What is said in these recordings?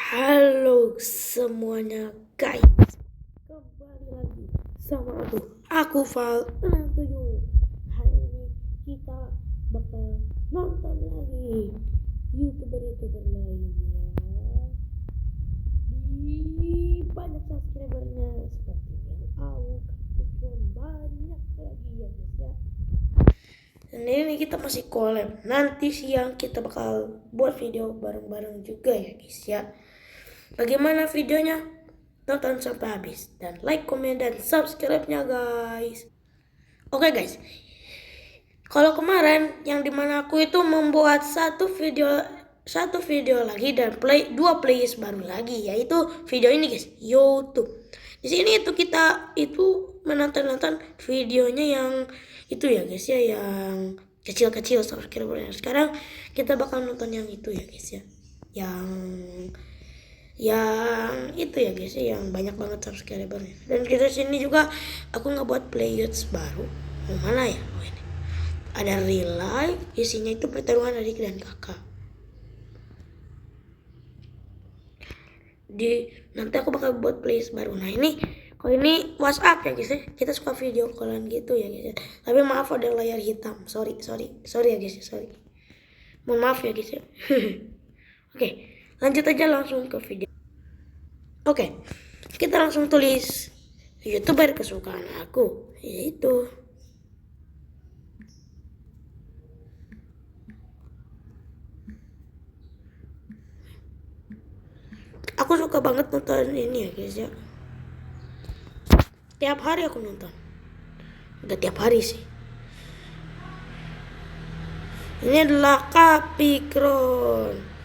Halo semuanya guys, kembali lagi sama aku Val 67. Hari ini kita bakal nonton lagi youtuber lainnya di banyak subscribernya seperti yang Pikron, banyak lagi ya guys ya. Dan ini kita masih collab. Nanti siang kita bakal buat video bareng-bareng juga ya guys ya. Bagaimana videonya? Tonton sampai habis dan like, komen, dan subscribe-nya guys. Oke guys, kalau kemarin yang dimana aku itu membuat satu video lagi dan dua playlist baru lagi, yaitu video ini guys, YouTube. Di sini itu kita itu menonton videonya yang itu ya guys ya, yang kecil-kecil subscribernya. Sekarang kita bakal nonton yang itu ya guys ya, yang itu ya guys ya, yang banyak banget subscribernya. Dan kita sini juga aku ngebuat playlists baru. Yang mana ya? Oh ini. Ada real life, isinya itu pertarungan adik dan kakak. Nanti aku bakal buat playlist baru. Nah ini, kalau ini WhatsApp ya guys ya. Kita suka video callan gitu ya guys ya. Tapi maaf ada layar hitam. Sorry ya guys ya, sorry. Mohon maaf ya guys ya. Oke, lanjut aja langsung ke video. Oke, kita langsung tulis YouTuber kesukaan aku, yaitu aku suka banget nonton ini ya guys ya. Tiap hari aku nonton. Udah tiap hari sih. Ini adalah Pikron.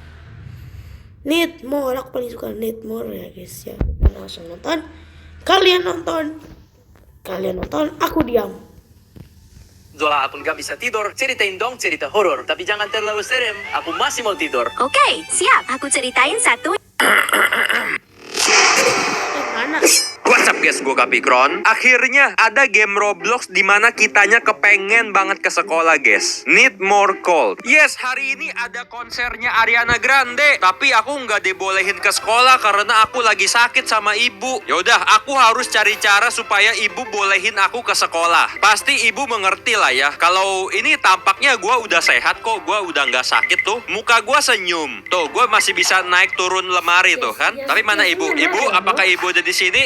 Need more, aku paling suka need more ya guys ya. Kita langsung nonton. Kalian nonton, aku diam. Zola pun gak bisa tidur, ceritain dong cerita horor. Tapi jangan terlalu serem, aku masih mau tidur. Oke, siap. Aku ceritain satu. Mana? What's up guys, gue Pikron. Akhirnya ada game Roblox dimana kitanya kepengen banget ke sekolah guys. Need more call. Yes, hari ini ada konsernya Ariana Grande. Tapi aku nggak dibolehin ke sekolah karena aku lagi sakit sama ibu. Yaudah, aku harus cari cara supaya ibu bolehin aku ke sekolah. Pasti ibu mengerti lah ya. Kalau ini tampaknya gue udah sehat kok. Gue udah nggak sakit tuh. Muka gue senyum. Tuh, gue masih bisa naik turun lemari tuh kan. Tapi mana ibu? Ibu, apakah ibu ada di sini?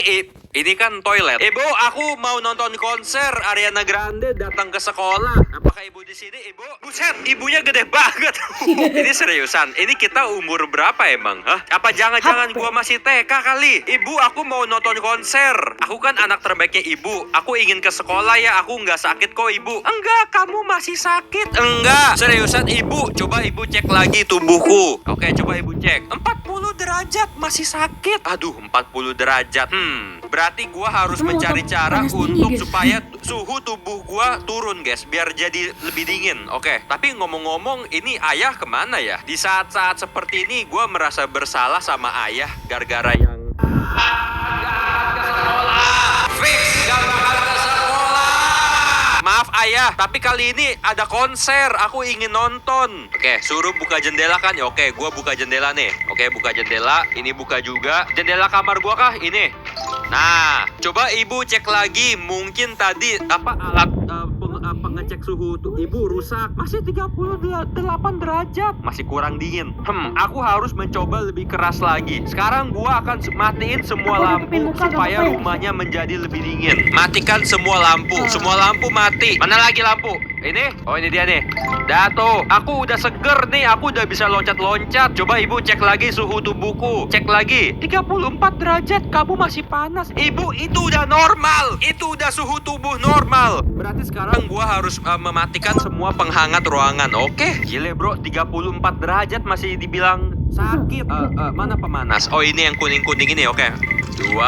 Ini kan toilet. Ibu, aku mau nonton konser Ariana Grande datang ke sekolah. Apakah ibu di sini, ibu? Buset, ibunya gede banget. Ini seriusan. Ini kita umur berapa emang? Hah? Apa jangan-jangan gua masih TK kali? Ibu, aku mau nonton konser. Aku kan anak terbaiknya ibu. Aku ingin ke sekolah ya. Aku nggak sakit kok, ibu. Enggak, kamu masih sakit. Enggak, seriusan ibu. Coba ibu cek lagi tubuhku. Oke, coba ibu cek. 40 derajat, masih sakit. Aduh, 40 derajat. Berarti gua harus mencari cara untuk supaya suhu tubuh gua turun guys, biar jadi lebih dingin. Oke, tapi ngomong-ngomong, ini ayah kemana ya? Di saat-saat seperti ini gua merasa bersalah sama ayah gara-gara yang maaf ayah, tapi kali ini ada konser, aku ingin nonton. Oke, suruh buka jendela kan? Ya, oke, gua buka jendela nih. Oke, buka jendela, ini buka juga. Jendela kamar gua kah? Ini. Nah, coba ibu cek lagi. Mungkin tadi alat pengecek suhu tuh ibu rusak. Masih 38 derajat. Masih kurang dingin. Aku harus mencoba lebih keras lagi. Sekarang gua akan matiin semua lampu supaya rumahnya menjadi lebih dingin. Matikan semua lampu. Semua lampu mati. Mana lagi lampu? Ini? Oh, ini dia nih. Dah tuh, aku udah seger nih. Aku udah bisa loncat-loncat. Coba ibu cek lagi suhu tubuhku. Cek lagi. 34 derajat. Kamu masih panas. Ibu, itu udah normal. Itu udah suhu tubuh normal. Berarti sekarang gua harus mematikan semua penghangat ruangan. Oke? Gile bro, 34 derajat masih dibilang sakit. Mana pemanas? Oh, ini yang kuning-kuning ini. Oke. 2,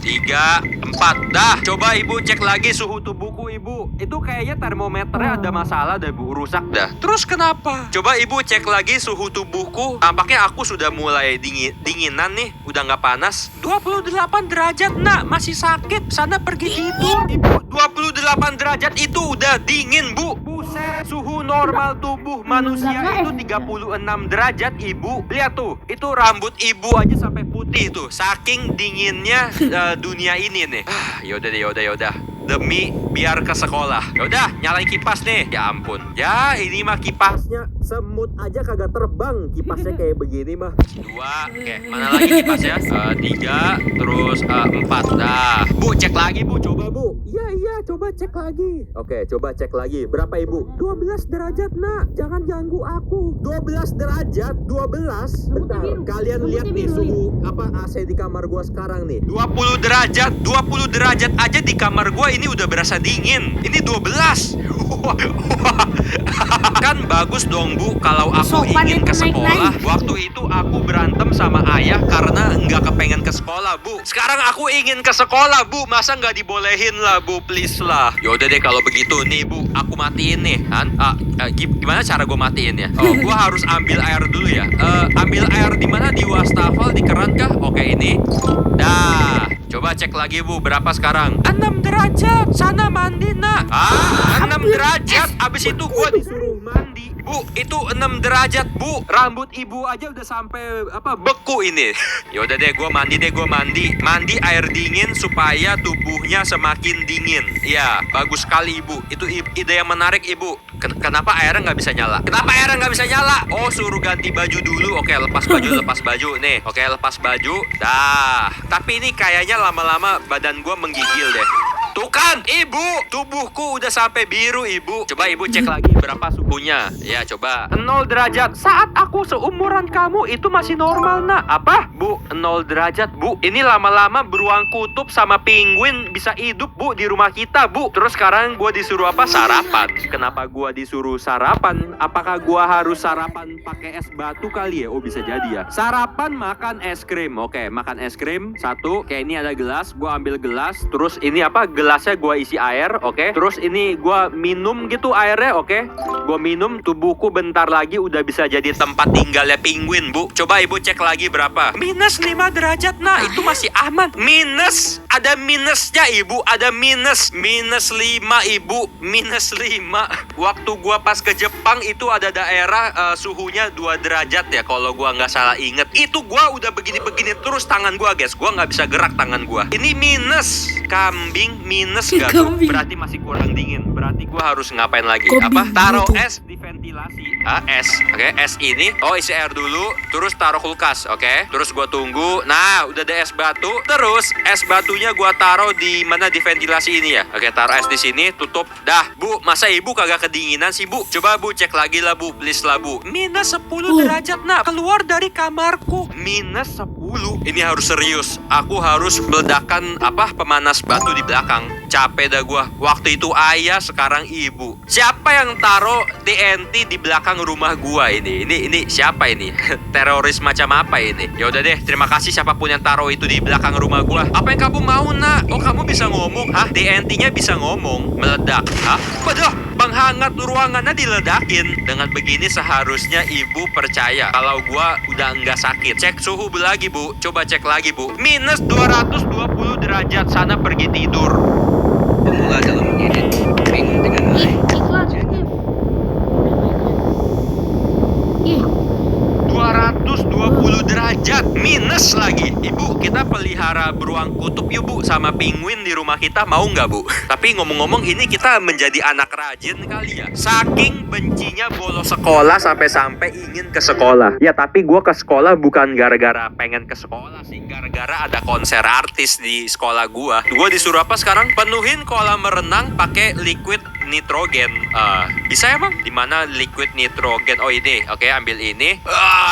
3, 4. Dah, coba ibu cek lagi suhu tubuhku. aku, Ibu. Itu kayaknya termometernya ada masalah dah, Bu. Rusak dah. Terus kenapa? Coba Ibu cek lagi suhu tubuhku. Tampaknya aku sudah mulai dinginan nih. Udah nggak panas. 28 derajat, nak. Masih sakit. Sana pergi tidur. Ibu, 28 derajat itu udah dingin, Bu. Buset, suhu normal tubuh manusia itu 36 derajat, Ibu. Lihat tuh, itu rambut Ibu aja sampai putih tuh. Saking dinginnya dunia ini nih. Yaudah. Demi biar ke sekolah. Yaudah, nyalain kipas nih. Ya ampun. Ya, ini mah kipasnya semut aja kagak terbang. Kipasnya kayak begini mah. 2, oke. Mana lagi kipasnya? 3, terus 4. Dah. Bu, cek lagi, Bu. Coba, Bu. Iya, coba cek lagi. Oke, coba cek lagi. Berapa, Ibu? 12 derajat, nak. Jangan ganggu aku. 12 derajat? 12? Bentar, kalian lihat nih suhu AC di kamar gua sekarang nih. 20 derajat. 20 derajat aja di kamar gua ini udah berasa dingin. Ini 12. Kan bagus dong, Bu, kalau aku ingin ke sekolah. Waktu itu aku berantem sama ayah karena nggak kepengen ke sekolah, Bu. Sekarang aku ingin ke sekolah, Bu. Masa nggak dibolehin lah, Bu? Please lah. Yaudah deh kalau begitu nih, Bu. Aku matiin nih. Gimana cara gue matiin ya? Oh, gue harus ambil air dulu ya. Ambil air di mana? Di wastafel, di keran kah? Oke, ini. Dah. Coba cek lagi, Bu. Berapa sekarang? 6 derajat. Sana mandi, nak. 6 derajat. Abis itu gue disuruh mandi. Bu, itu 6 derajat, Bu. Rambut Ibu aja udah sampai beku ini. Yaudah deh, gue mandi. Mandi air dingin supaya tubuhnya semakin dingin. Ya, bagus sekali, Ibu. Itu ide yang menarik, Ibu. Kenapa airnya nggak bisa nyala? Oh, suruh ganti baju dulu. Oke, lepas baju nih. Oke, lepas baju. Dah. Tapi ini kayaknya lama-lama badan gue menggigil deh. Tuh kan, Ibu, tubuhku udah sampai biru, Ibu. Coba Ibu cek lagi berapa suhunya. Ya, coba. 0 derajat. Saat aku seumuran kamu itu masih normal, nak. Apa? Bu, 0 derajat, Bu. Ini lama-lama beruang kutub sama penguin bisa hidup, Bu, di rumah kita, Bu. Terus sekarang gua disuruh apa? Sarapan. Kenapa gua disuruh sarapan? Apakah gua harus sarapan pakai es batu kali ya? Oh, bisa jadi ya. Sarapan makan es krim. Oke, makan es krim. 1. Kayak ini ada gelas. Gua ambil gelas. Terus ini apa? Gelasnya gue isi air, oke. Terus ini gue minum gitu airnya, oke. Gue minum, tubuhku bentar lagi udah bisa jadi tempat tinggalnya penguin, Bu. Coba Ibu cek lagi berapa? Minus 5 derajat, nah itu masih aman. Minus, ada minusnya, Ibu. Ada minus 5, Ibu. Minus 5. Waktu gue pas ke Jepang itu ada daerah suhunya 2 derajat ya, kalau gue nggak salah inget. Itu gue udah begini-begini terus tangan gue, guys. Gue nggak bisa gerak tangan gue. Ini minus. Kambing minus gak, Bu? Berarti masih kurang dingin. Berarti gue harus ngapain lagi? Taruh es di ventilasi. Es. Oke, es ini. Oh, isi air dulu. Terus taruh kulkas. Oke. Terus gue tunggu. Nah, udah ada es batu. Terus es batunya gue taruh di mana? Di ventilasi ini ya. Oke, taruh es di sini. Tutup. Dah, Bu. Masa Ibu kagak kedinginan sih, Bu? Coba Bu cek lagi lah, Bu. Please lah, Bu. Minus 10 derajat, nak. Keluar dari kamarku. Minus 10. Ini harus serius. Aku harus meledakkan pemanas batu di belakang. Capek dah gua. Waktu itu ayah, sekarang ibu. Siapa yang taruh TNT di belakang rumah gua ini? Ini siapa ini? Teroris macam apa ini? Ya udah deh, terima kasih siapapun yang taruh itu di belakang rumah gua. Apa yang kamu mau, nak? Oh, kamu bisa ngomong? Hah? TNT-nya bisa ngomong? Meledak? Hah? Waduh, penghangat ruangannya diledakin. Dengan begini seharusnya ibu percaya kalau gua udah nggak sakit. Cek suhu lagi, Bu. Coba cek lagi, Bu. Minus 220 derajat. Sana pergi tidur. Pemula dalam edit bingung dengan Iklan skip. 220 derajat minus lagi. Ibu, kita pelihara beruang kutub yuk, Bu, sama penguin di rumah kita. Mau nggak, Bu? Tapi ngomong-ngomong, ini kita menjadi anak rajin kali ya. Saking bencinya bolos sekolah sampai-sampai ingin ke sekolah. Ya, tapi gue ke sekolah bukan gara-gara pengen ke sekolah sih. Gara-gara ada konser artis di sekolah gue. Gue disuruh apa sekarang? Penuhin kolam renang pakai liquid nitrogen. Bisa emang? Dimana liquid nitrogen? Oh, ini. Oke, ambil ini.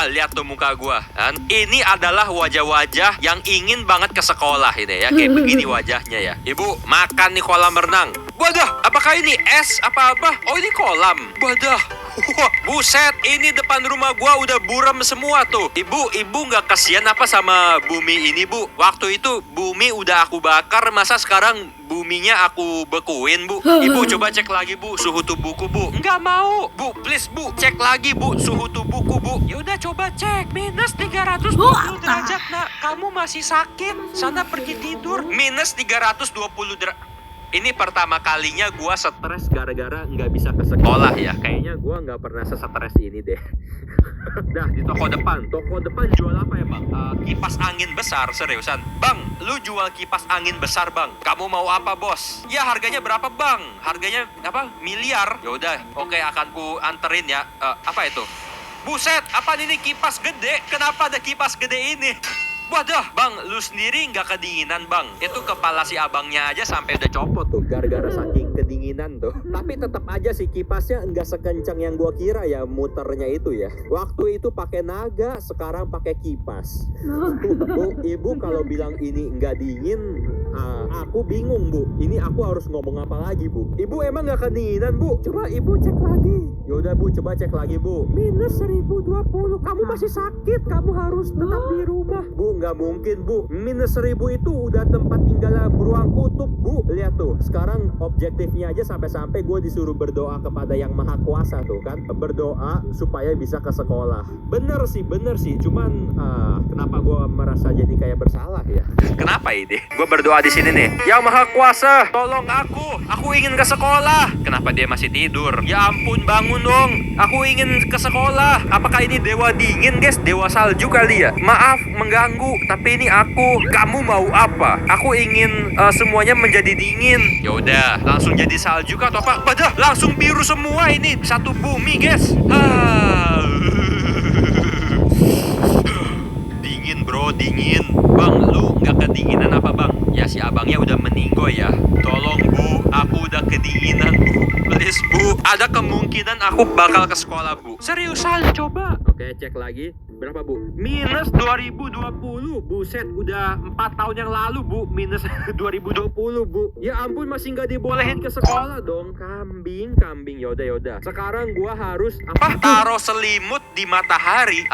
Lihat tuh muka gua. Dan ini adalah wajah-wajah yang ingin banget ke sekolah ini ya. Kayak begini wajahnya ya. Ibu, makan nih kolam renang. Wadah, apakah ini es apa-apa? Oh, ini kolam. Wadah. Wah, buset, ini depan rumah gua udah buram semua tuh. Ibu nggak kasihan apa sama bumi ini, Bu? Waktu itu bumi udah aku bakar, masa sekarang buminya aku bekuin, Bu? Ibu coba cek lagi, Bu, suhu tubuhku, Bu. Nggak mau, Bu, please, Bu, cek lagi, Bu, suhu tubuhku, Bu. Yaudah coba cek, minus 320 derajat, nak. Kamu masih sakit, sana pergi tidur. Minus 320 derajat. Ini pertama kalinya gua stres gara-gara nggak bisa ke sekolah ya. Kayaknya gua nggak pernah sesetres ini deh. Dah, di toko depan jual apa ya, Bang? Kipas angin besar, seriusan. Bang, lu jual kipas angin besar, Bang. Kamu mau apa, Bos? Ya, harganya berapa, Bang? Harganya apa? Miliar. Yaudah, oke, akan ku anterin ya. Apa itu? Buset, apa ini kipas gede? Kenapa ada kipas gede ini? Wadah, Bang, lu sendiri nggak kedinginan, Bang? Itu kepala si abangnya aja sampai udah copot tuh, gara-gara saking kedinginan tuh. Tapi tetap aja sih kipasnya nggak sekencang yang gua kira ya muternya itu ya. Waktu itu pakai naga, sekarang pakai kipas. Bu, ibu kalau bilang ini nggak dingin, aku bingung, Bu. Ini aku harus ngomong apa lagi, Bu? Ibu emang nggak kedinginan, Bu? Coba ibu cek lagi. Yaudah, Bu, coba cek lagi, Bu. Minus 1020, kamu masih sakit, kamu harus tetap di rumah. Bu, nggak mungkin, Bu. Minus 1000 itu udah tempat tinggal beruang kutub, Bu. Lihat tuh, sekarang objektifnya aja sampai-sampai gue disuruh berdoa kepada yang maha kuasa tuh kan. Berdoa supaya bisa ke sekolah. Bener sih. Cuman kenapa gue merasa jadi kayak bersalah ya? Kenapa ini? Gue berdoa di sini nih. Yang maha kuasa, tolong aku. Aku ingin ke sekolah. Kenapa dia masih tidur? Ya ampun, bangun dong. Aku ingin ke sekolah. Apakah ini dewa dingin, guys? Dewa salju kali ya? Maaf mengganggu, tapi ini aku. Kamu mau apa? Aku ingin semuanya menjadi dingin. Yaudah, langsung jadi salju kah atau apa? Padahal langsung biru semua ini. Satu bumi, guys. Dingin, bro, dingin. Bang, lu nggak kedinginan apa, Bang? Ya, si abangnya udah meninggoy ya. Tolong, Bu, aku udah kedinginan, Bu. Please, Bu. Ada kemungkinan aku bakal ke sekolah, Bu. Seriusan, coba. Oke, cek lagi. Berapa, Bu? Minus 2020. Buset, udah 4 tahun yang lalu, Bu. Minus 2020, Bu. Ya ampun, masih nggak dibolehin ke sekolah dong. Kambing. Yaudah. Sekarang gua harus apa? Taruh selimut di matahari.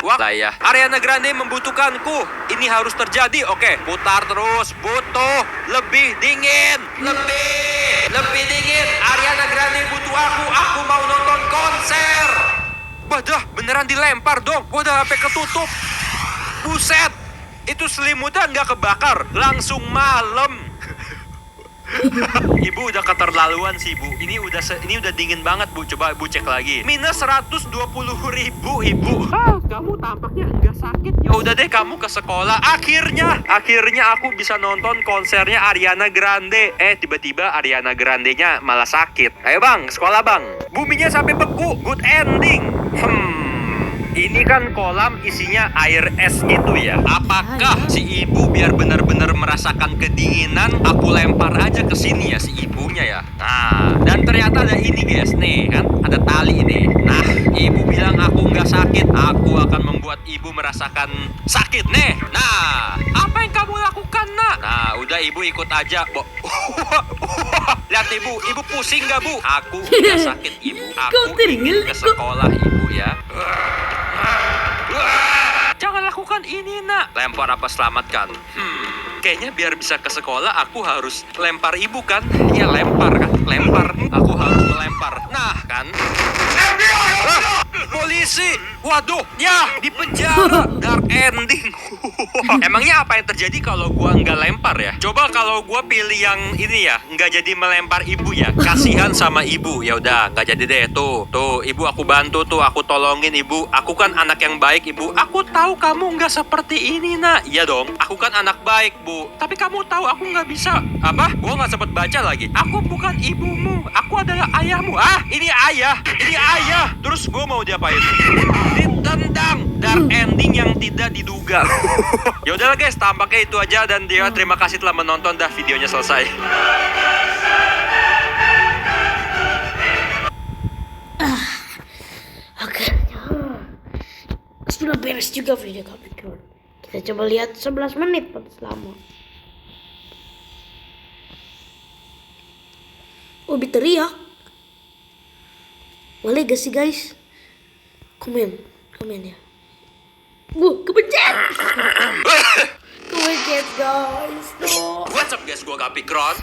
Wah ya. Ariana Grande membutuhkanku. Ini harus terjadi. Oke, putar terus. Butuh lebih dingin. Lebih dingin. Ariana Grande butuh aku. Aku mau nonton konser. Wadah, beneran dilempar dong. Wadah, sampai ketutup. Buset. Itu selimutnya nggak kebakar. Langsung malam. Ibu udah keterlaluan sih, Bu. Ini udah dingin banget, Bu. Coba Bu cek lagi. Minus 120.000, Ibu. Kamu tampaknya enggak sakit. Ya udah deh, kamu ke sekolah. Akhirnya aku bisa nonton konsernya Ariana Grande. Tiba-tiba Ariana Grande-nya malah sakit. Ayo, Bang, sekolah, Bang. Buminya sampai beku. Good ending. Ini kan kolam isinya air es gitu ya. Apakah si ibu biar benar-benar merasakan kedinginan, aku lempar aja ke sini ya si ibunya ya. Nah, dan ternyata ada ini, guys. Nih kan, ada tali ini. Nah, ibu bilang aku nggak sakit. Aku akan membuat ibu merasakan sakit nih. Nah, apa yang kamu lakukan, nak? Nah, udah ibu ikut aja, Bo. Lihat ibu pusing nggak, Bu? Aku udah sakit, Ibu. Aku ingin ke sekolah, Ibu ya. Jangan lakukan ini, nak. Lempar apa selamatkan? Kayaknya biar bisa ke sekolah aku harus lempar ibu kan? Iya, lempar kan? Lempar. Aku harus melempar. Nah, kan? Polisi! Waduh, ya di penjara. Dark ending. Emangnya apa yang terjadi kalau gua nggak lempar ya? Coba kalau gua pilih yang ini ya, nggak jadi melempar ibu ya. Kasihan sama ibu. Ya udah, nggak jadi deh. Tuh, ibu aku bantu tuh, aku tolongin ibu. Aku kan anak yang baik, ibu. Aku tahu kamu nggak seperti ini, nak. Iya dong, aku kan anak baik, Bu. Tapi kamu tahu aku nggak bisa. Apa? Gua nggak sempat baca lagi. Aku bukan ibumu. Aku adalah ayahmu. Ini ayah. Terus gua mau diapain? Ditendang. Dark ending yang tidak diduga. Ya udahlah, guys, tampaknya itu aja dan dia terima kasih telah menonton. Dah, videonya selesai. Akhirnya sudah beres juga video Capricorn. Kita coba lihat 11 menit pada selama. Ubi teriak. Boleh gak sih guys? Komen ya. Kepencet. Kepencet guys. No. What's up guys, gue Kapikron.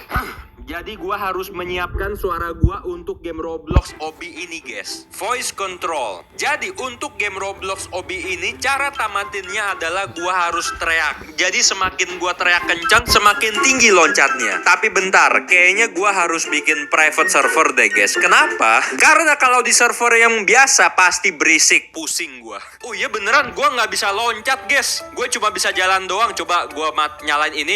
Jadi gue harus menyiapkan suara gue untuk game Roblox Obi ini guys. Voice control. Jadi untuk game Roblox Obi ini cara tamatinnya adalah gue harus teriak. Jadi semakin gue teriak kencang semakin tinggi loncatnya. Tapi bentar, kayaknya gue harus bikin private server deh guys. Kenapa? Karena kalau di server yang biasa pasti berisik, pusing gue. Oh iya beneran gue nggak bisa loncat guys. Gue cuma bisa jalan doang. Coba gue nyalain ini.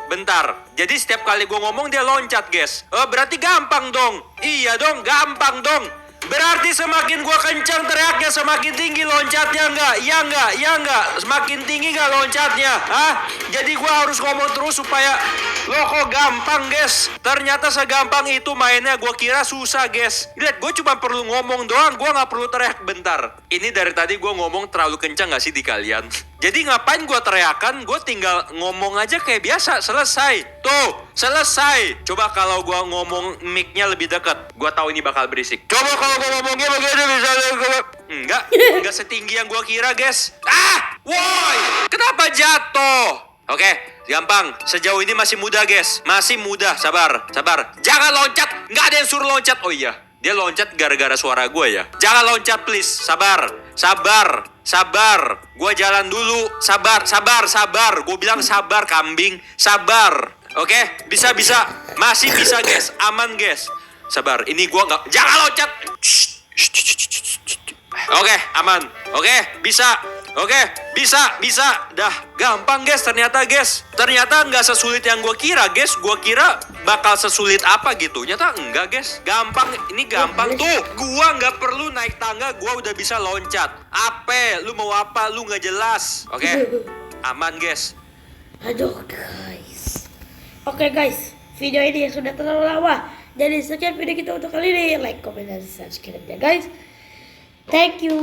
Bentar, jadi setiap kali gue ngomong dia loncat guys. Berarti gampang dong. Iya dong, gampang dong. Berarti semakin gue kencang teriaknya semakin tinggi loncatnya enggak? Iya enggak? Semakin tinggi enggak loncatnya? Hah? Jadi gue harus ngomong terus supaya... Loh kok gampang guys? Ternyata segampang itu mainnya, gue kira susah guys. Lihat, gue cuma perlu ngomong doang, gue gak perlu teriak. Bentar, ini dari tadi gue ngomong terlalu kencang gak sih di kalian? Jadi ngapain gue teriakan? Gue tinggal ngomong aja kayak biasa, selesai. Tuh, selesai. Coba kalau gue ngomong mic-nya lebih dekat, gue tahu ini bakal berisik. Coba kalau gue ngomongnya begini misalnya. Enggak setinggi yang gue kira guys. Woi, kenapa jatuh? Oke, gampang. Sejauh ini masih mudah guys. Masih mudah, sabar. Jangan loncat, nggak ada yang suruh loncat. Oh iya, dia loncat gara-gara suara gue ya. Jangan loncat please, sabar. Gue jalan dulu, sabar. Gue bilang sabar kambing, sabar. Oke, bisa. Masih bisa guys, aman guys. Sabar, ini gue nggak, jangan loncat. Oke, aman. Oke, bisa. Dah, gampang guys ternyata guys. Ternyata nggak sesulit yang gue kira guys. Gue kira bakal sesulit apa gitu. Ternyata enggak guys. Gampang, ini gampang tuh. Gue nggak perlu naik tangga, gue udah bisa loncat. Lu mau apa? Lu nggak jelas. Oke, aman guys. Aduh guys. Oke guys, video ini sudah terlalu lama. Jadi sekian video kita untuk kali ini. Like, comment, dan subscribe ya guys. Thank you.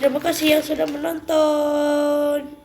Terima kasih yang sudah menonton.